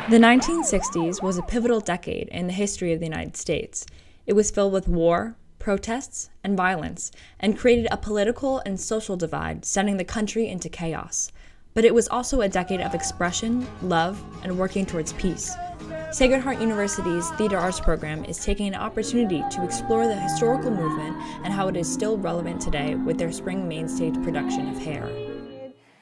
The 1960s was a pivotal decade in the history of the United States. It was filled with war, protests, and violence, and created a political and social divide, sending the country into chaos. But it was also a decade of expression, love, and working towards peace. Sacred Heart University's Theater Arts program is taking an opportunity to explore the historical movement and how it is still relevant today with their spring main stage production of Hair.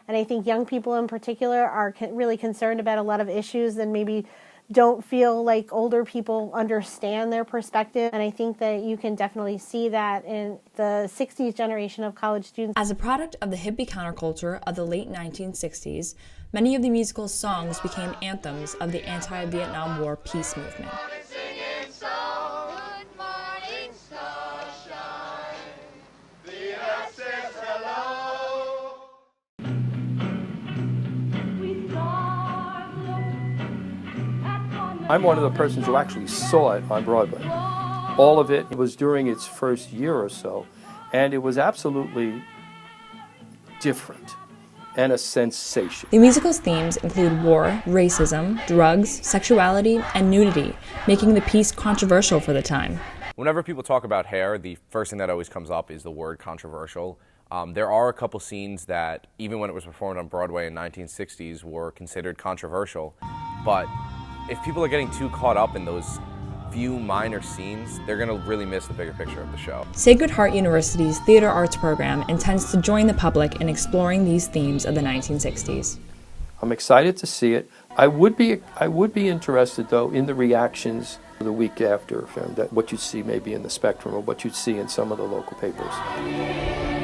And I think young people in particular are really concerned about a lot of issues and maybe don't feel like older people understand their perspective. And I think that you can definitely see that in the 60s generation of college students. As a product of the hippie counterculture of the late 1960s, many of the musical's songs became anthems of the anti-Vietnam War peace movement. I'm one of the persons who actually saw it on Broadway. All of it was during its first year or so, and it was absolutely different and a sensation. The musical's themes include war, racism, drugs, sexuality, and nudity, making the piece controversial for the time. Whenever people talk about Hair, the first thing that always comes up is the word controversial. There are a couple scenes that, even when it was performed on Broadway in 1960s, were considered controversial, but if people are getting too caught up in those few minor scenes, they're going to really miss the bigger picture of the show. Sacred Heart University's Theater Arts program intends to join the public in exploring these themes of the 1960s. I'm excited to see it. I would be interested, though, in the reactions the week after, that what you'd see maybe in the Spectrum or what you'd see in some of the local papers.